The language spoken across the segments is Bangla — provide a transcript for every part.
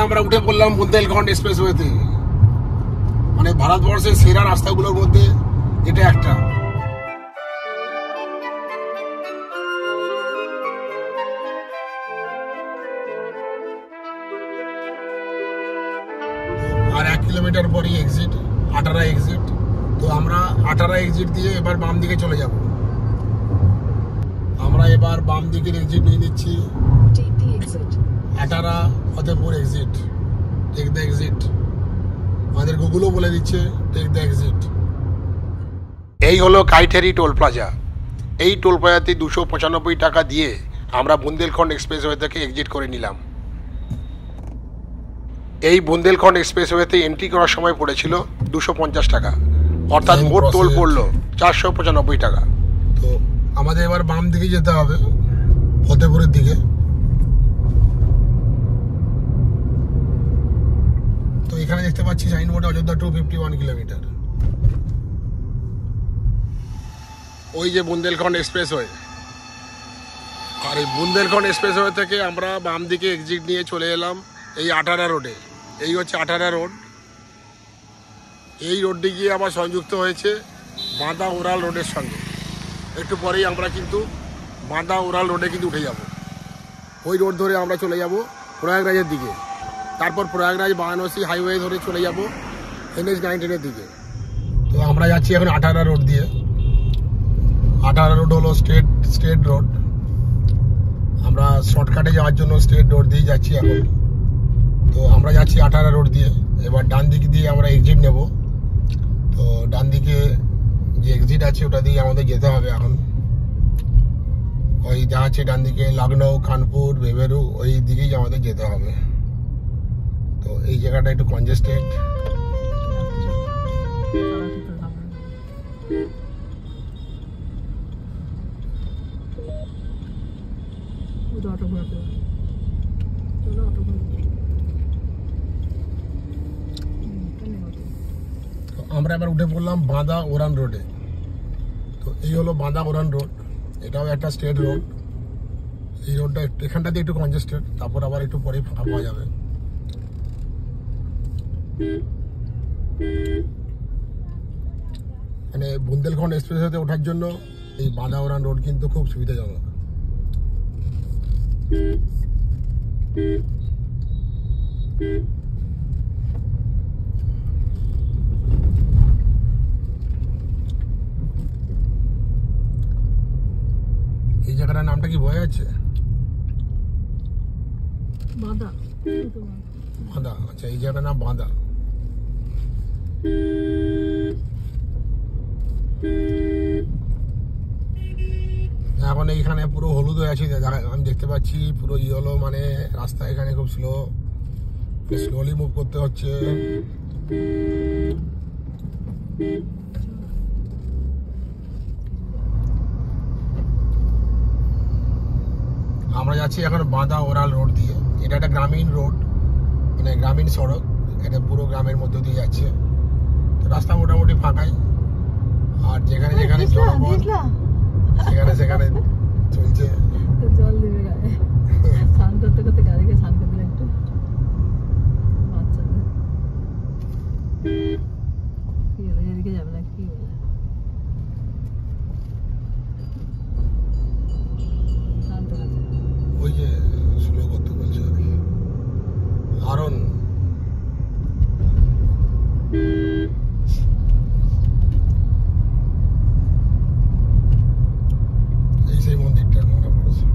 আমরা উঠে পড়লাম বুন্দেলখন্ড এক্সপ্রেসওয়েতে। মানে ভারতবর্ষের সেরা রাস্তাগুলোর মধ্যে এটা একটা। আর 1 কিলোমিটার পরই এক্সিট, 18 এক্সিট। তো আমরা 18 এক্সিট দিয়ে এবার বাম দিকে চলে যাব। আমরা এবার বাম দিকের এক্সিট নিয়ে নিচ্ছি, 18 Fatehpur exit. Take the exit, আমাদের গুগলও বলে দিচ্ছে টেক দ্য এক্সিট। এই হলো কাইঠেরি টোল প্লাজা। এই টোল প্লাজাতে 295 টাকা দিয়ে আমরা বুন্দেলখন্ড এক্সপ্রেসওয়ে থেকে এক্সিট করে নিলাম। এই বুন্দেলখন্ড এক্সপ্রেসওয়েতে এন্ট্রি করার সময় পড়েছিল 250 টাকা, অর্থাৎ মোট টোল পড়লো 495 টাকা। তো আমাদের এবার বাম দিকে যেতে হবে, ফতেপুরের দিকে। তো এখানে দেখতে পাচ্ছি সাইনবোর্ডে অযোধ্যা 251 কিলোমিটার। ওই যে বুন্দেলখন্ড এক্সপ্রেসওয়ে। আর এই বুন্দেলখন্ড এক্সপ্রেসওয়ে থেকে আমরা বাম দিকে এক্সিট নিয়ে চলে এলাম এই 18 রোডে। এই হচ্ছে 18 রোড। এই রোডটি গিয়ে আবার সংযুক্ত হয়েছে বাঁদা ওরাল রোডের সঙ্গে। একটু পরেই আমরা কিন্তু বাঁদা ওরাল রোডে কিন্তু উঠে যাব। ওই রোড ধরে আমরা চলে যাব প্রয়াগরাজের দিকে। তারপর প্রয়াগরাজ বারাণসী হাইওয়ে ধরে চলে যাব NH-19 দিকে। তো আমরা যাচ্ছি এখন 18 রোড দিয়ে। 18 রোড হলো স্টেট রোড। আমরা শর্টকাটে যাওয়ার জন্য স্টেট রোড দিয়ে যাচ্ছি এখন। তো আমরা যাচ্ছি 18 রোড দিয়ে। এবার ডান দিক দিয়ে আমরা এক্সিট নেব। তো ডান দিকে যে এক্সিট আছে ওটা দিয়ে আমাদের যেতে হবে এখন। ওই যা আছে ডান দিকে লখনৌ, কানপুর, বেবেরু, ওই দিকেই আমাদের যেতে হবে। তো এই জায়গাটা একটু কনজেস্টেড। আমরা এবার উঠে পড়লাম বাঁদা ওরান রোডে। তো এই হলো বাঁদা ওরান রোড। এটাও একটা স্টেট রোড। এই রোডটা এখানটাতে একটু কনজেস্টেড, তারপর আবার একটু পরে ফাঁকা পাওয়া যাবে। মানে বুন্দেলখন্ড এক্সপ্রেসওয়েতে ওঠার জন্য এই বাঁদা ওরান রোড কিন্তু খুব সুবিধাজনক। এই জায়গাটার নামটা কি বোঝা যাচ্ছে? বাঁদা। আচ্ছা, এই জায়গাটার নাম বাঁদা। এখন এইখানে পুরো হলুদ হয়ে আছে, আমি দেখতে পাচ্ছি পুরো ইয়েলো। মানে রাস্তা এখানে খুব স্লোলি মুভ করতে হচ্ছে। আমরা যাচ্ছি এখন বাঁদা ওরাল রোড দিয়ে। এটা একটা গ্রামীণ রোড, মানে গ্রামীণ সড়ক। এটা পুরো গ্রামের মধ্যে দিয়ে যাচ্ছে। তো রাস্তা মোটামুটি ফাঁকাই। আর যেখানে যেখানে জনবল সেখানে চলছে। জল দিবে গায়ে, স্নান করতে করতে গাড়িকে স্নান করে দিলে একটু বাচ্চাদের কি হলো, এদিকে যাবে না কি বলে? ওই যে স্লো করতে বলছে আরন। এই সেই মন্দিরটা মনে পড়েছে।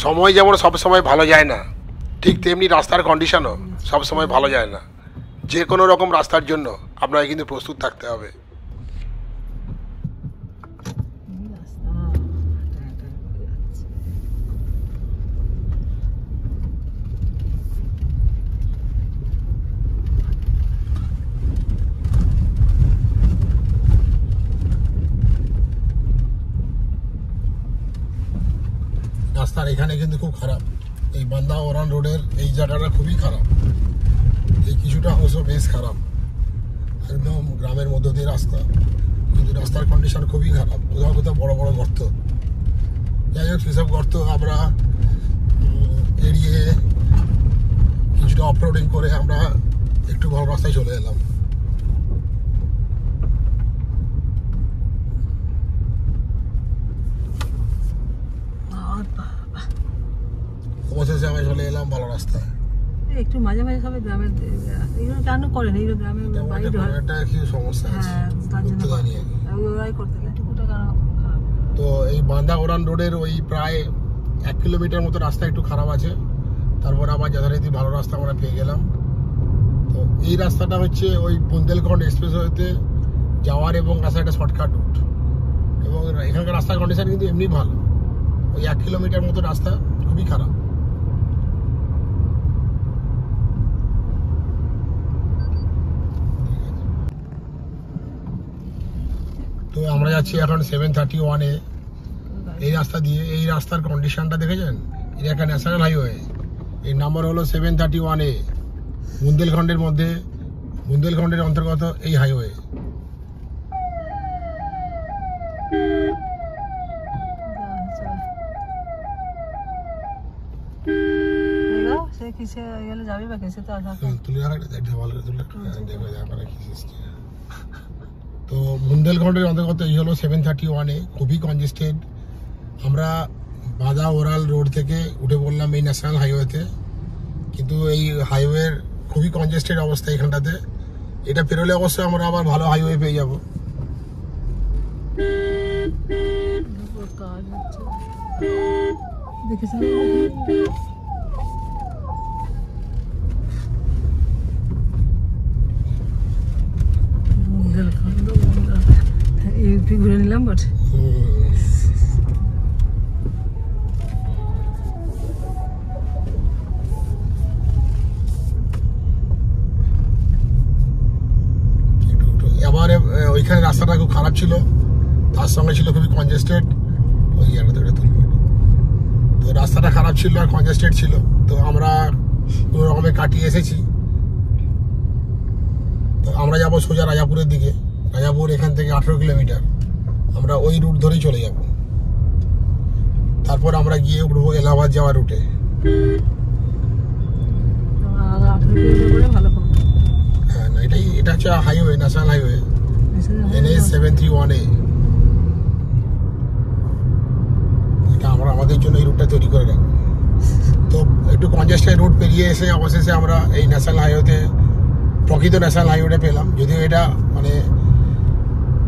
সময় যেমন সবসময় ভালো যায় না, ঠিক তেমনি রাস্তার কন্ডিশনও সবসময় ভালো যায় না। যে কোনো রকম রাস্তার জন্য আপনাকে কিন্তু প্রস্তুত থাকতে হবে। রাস্তার এখানে কিন্তু খুব খারাপ। এই বান্দা ওরান রোডের এই জায়গাটা খুবই খারাপ, এই কিছুটা অংশ বেশ খারাপ, একদম গ্রামের মধ্য দিয়ে রাস্তা, কিন্তু রাস্তার কন্ডিশন খুবই খারাপ, কোথাও কোথাও বড় বড় গর্ত। যাই হোক, সেসব গর্ত আমরা এড়িয়ে কিছুটা অফরোডিং করে আমরা একটু ভালো রাস্তায় চলে এলাম। অবশেষে আমি চলে এলাম ভালো রাস্তায়। একটু মাঝে মাঝে সবাই গ্রামের এগুলো কেন করেন, এইগুলো গ্রামের বাড়ি একটা কি সমস্যা আছে, তার জন্য ওরাই করতে দেয় টুকুটা খারাপ। তো এই বান্দা ওরান রোডের ওই প্রায় 1 কিলোমিটার মতো রাস্তা একটু খারাপ আছে, তারপর আবার যথারীতি ভালো রাস্তা আমরা পেয়ে গেলাম। তো এই রাস্তাটা হচ্ছে ওই বুন্দেলখন্ড এক্সপ্রেসওয়েতে যাওয়ার এবং রাস্তাটা শর্টকাট রুট, এবং এখানকার রাস্তার কন্ডিশন কিন্তু এমনি ভালো। ওই 1 কিলোমিটার মতো রাস্তা খুবই খারাপ। তো আমরা যাচ্ছি এখন 731-এ এই রাস্তা দিয়ে। এই রাস্তার কন্ডিশনটা দেখেছেন, এটা একটা ন্যাশনাল হাইওয়ে, এই নাম্বার হলো 731-এ, বুন্দেলখন্ডের মধ্যে, বুন্দেলখন্ডের অন্তর্গত এই হাইওয়ে। তো বুন্দেলখন্ডের অন্তর্গত এই হলো 731-এ, খুবই কনজেস্টেড। আমরা বাদা ওরাল রোড থেকে উঠে পড়লাম এই ন্যাশনাল হাইওয়েতে, কিন্তু এই হাইওয়ের খুবই কনজেস্টেড অবস্থা এখানটাতে। এটা পেরোলে অবশ্যই আমরা আবার ভালো হাইওয়ে পেয়ে যাবো। ঘুরে নিলাম বাট আবার ওইখানে রাস্তাটা খুব খারাপ ছিল, তার সঙ্গে ছিল খুবই কনজেস্টেড। ওই জায়গাটা তুলবে, তো রাস্তাটা খারাপ ছিল আর কনজেস্টেড ছিল, তো আমরা কোনো রকমে কাটিয়ে এসেছি। তো আমরা যাবো সোজা রাজাপুরের দিকে। রাজাপুর এখান থেকে 18 কিলোমিটার, আমরা ওই রুট ধরেই চলে যাব। তারপর আমরা গিয়ে উঠবো এলাহাবাদ যাওয়ার রুটে। হ্যাঁ, না এটা হচ্ছে হাইওয়ে, ন্যাশনাল হাইওয়ে NH 731-এ। এটা আমরা আমাদের জন্য এই রুটটা তৈরি করে রাখবো। তো একটু কনজেস্টেড রুট পেরিয়ে এসে অবশেষে আমরা এই ন্যাশনাল হাইওয়েতে, প্রকৃত ন্যাশনাল হাইওয়েটা পেলাম। যদিও এটা মানে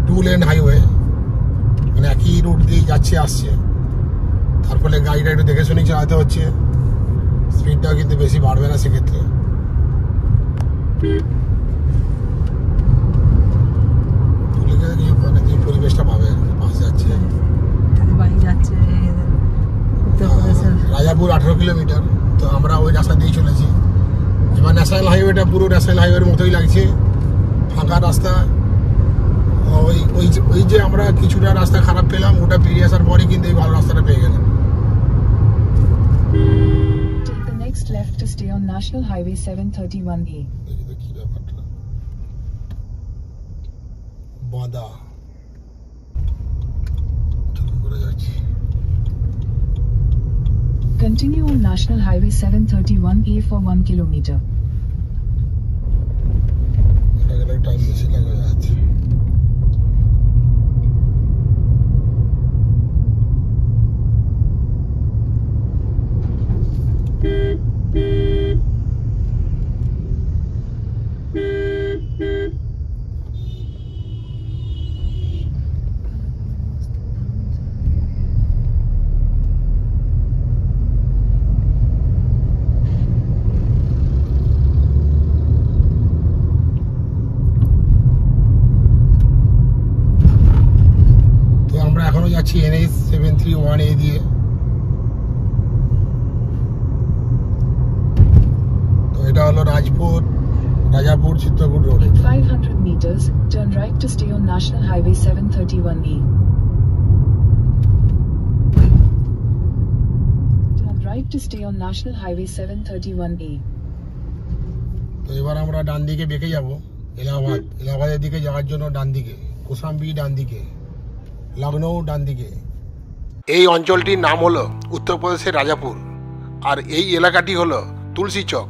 2 লেন হাইওয়ে, মানে একই রুট দিয়ে যাচ্ছে আসছে, তার ফলে গাড়িটা একটু দেখে শুনেই চালাতে হচ্ছে, স্পিডটাও কিন্তু বেশি বাড়বে না সেক্ষেত্রে। মানে পরিবেশটা পাবে, পাশে যাচ্ছে রাজাপুর 18 কিলোমিটার, তো আমরা ওই রাস্তা দিয়ে চলেছি। এবার ন্যাশনাল হাইওয়েটা পুরো ন্যাশনাল হাইওয়ের মতোই লাগছে, ফাঁকা রাস্তা। ওই যে আমরা কিছুটা রাস্তা খারাপ পেলাম, ওটা পেরিয়ে আসার পরে কিন্তু এই ভালো রাস্তাটা পেয়ে গেলাম। Take the next left to stay on National Highway 731E. কি ব্যাপারটা, বাঁধা করে যাচ্ছি। Continue on National Highway 731A for 1 kilometer. Time বেশি লাগে যাচ্ছে। যাচ্ছি NH 731A দিয়ে। তো এটা হলো Rajapur Chitrakoot road. 500 meters, turn right to stay on National Highway 731E. Turn right to stay on National Highway 731A. তো এবার আমরা ডান দিকে বেঁকে যাব এলাহাবাদের দিকে যাওয়ার জন্য। ডান দিকে কোসাম্বি, ডান দিকে লখনৌ, ডান দিকে। এই অঞ্চলটির নাম হলো উত্তরপ্রদেশের রাজাপুর, আর এই এলাকাটি হলো তুলসী চক।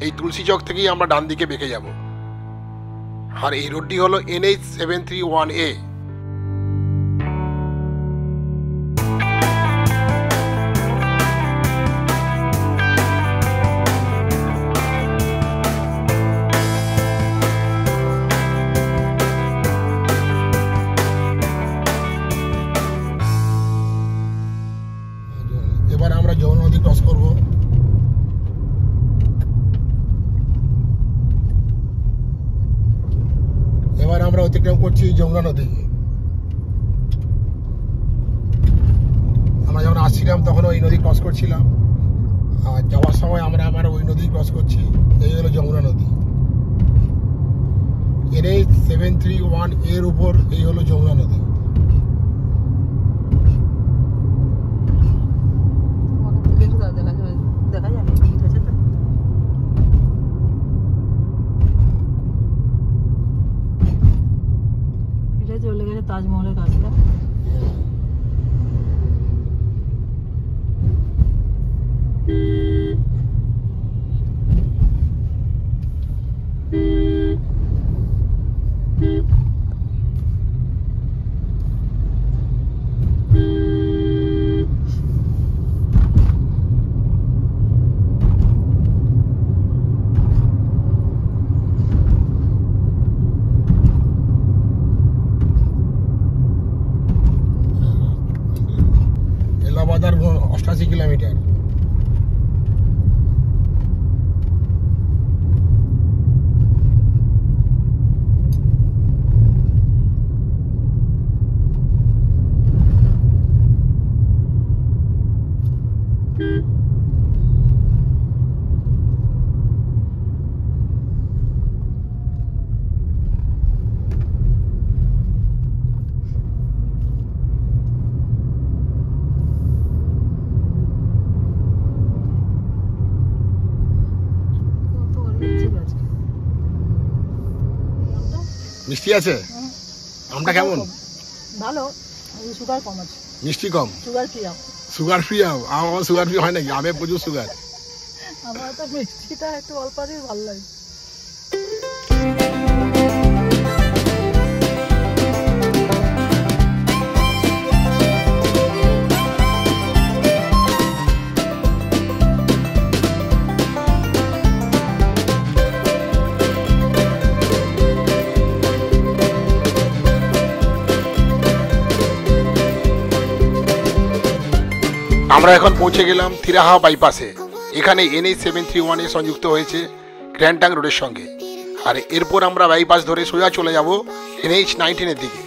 এই তুলসী চক থেকেই আমরা ডান দিকে বেঁকে যাব। আর এই রোডটি হলো NH 731A। এবার আমরা যমুনা নদী ক্রস করব। এবার আমরা অতিক্রম করছি যমুনা নদী। আমরা যখন আসছিলাম তখন ওই নদী ক্রস করছিলাম, আর যাওয়ার সময় আমরা আবার ওই নদী ক্রস করছি। এই হলো যমুনা নদী। NH 731 এর উপর এই হলো যমুনা নদী। চলে গেছে তাজমহলের কাছটা। এলাহাবাদ 88 কিলোমিটার। মিষ্টি আছে? আমটা কেমন? ভালো, সুগার কম আছে। মিষ্টি কম? সুগার ফ্রি আম। সুগার ফ্রি আম? আমার সুগার ফ্রি হয় নাকি? আমে প্রচুর সুগার। আমার তো মিষ্টিটা একটু অল্প আছে, ভালো লাগে। আমরা এখন পৌঁছে গেলাম থিরাহা বাইপাসে। এখানে NH 731 এ সংযুক্ত হয়েছে গ্র্যান্ডটাং রোডের সঙ্গে। আর এরপর আমরা বাইপাস ধরে সোজা চলে যাব NH 19 এর দিকে।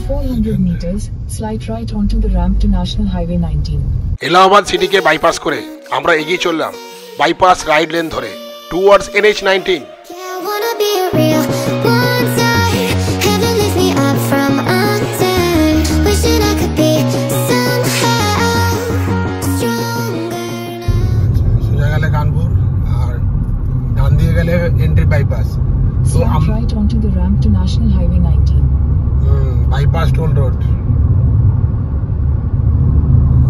400 meters, slide right onto the ramp to National Highway 19. Allahabad সিটিকে বাইপাস করে আমরা এগিয়ে চললাম বাইপাস রাইট লেন ধরে towards NH 19। Entry bypass. So right onto the ramp to National Highway 19. Bypass toll road.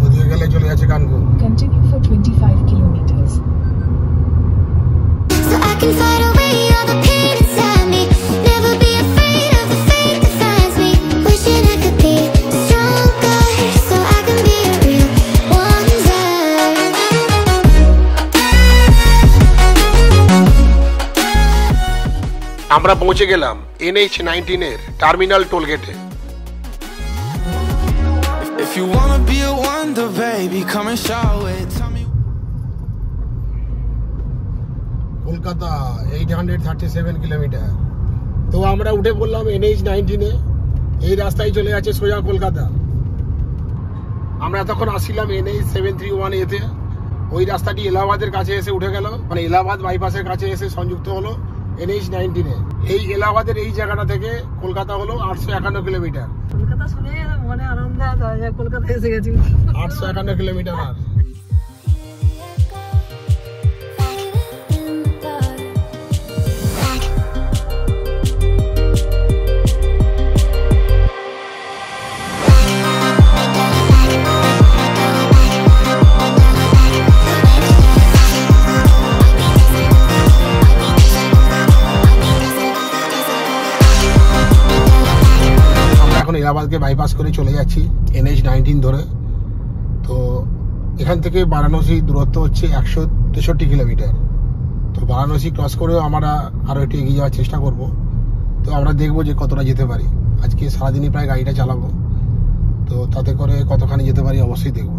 ওদিকে গেলে চলে যাচ্ছে Kanpur. Continue for 25 kilometers. So I can fight away all the pain inside me. Never be afraid of the fate that finds me. Wishing I could be stronger so I can be a real wonder. আমরা পৌঁছে গেলাম NH 19 এর টার্মিনাল টোল গেটে। If you wanna be a wonder, baby, come and show it. Tell me. Kolkata 837 kilometre. তো আমরা উঠে পড়লাম NH 19 এ। এই রাস্তায় চলে যাচ্ছে সোজা কলকাতা। আমরা তখন আসছিলাম NH 731 এতে। ওই রাস্তাটি এলাহাবাদের কাছে এসে উঠে গেল, মানে এলাহাবাদ বাইপাসের কাছে এসে সংযুক্ত হলো NH 19 এ। এই এলাহাবাদের এই জায়গাটা থেকে কলকাতা হলো 851 কিলোমিটার। কথা শুনে মনে আনন্দ হয় কলকাতায় এসে গেছি। 851 কিলোমিটার আর इलाहाबादকে বাইপাস করে চলে যাচ্ছি NH-19 ধরে। তো এখান থেকে বারাণসী দূরত্ব হচ্ছে 163 কিলোমিটার। তো বারাণসী ক্রস করেও আমরা আরও একটু এগিয়ে যাওয়ার চেষ্টা করব। তো আমরা দেখবো যে কতটা যেতে পারি। আজকে সারাদিনই প্রায় গাড়িটা চালাবো, তো তাতে করে কতখানি যেতে পারি অবশ্যই দেখবো।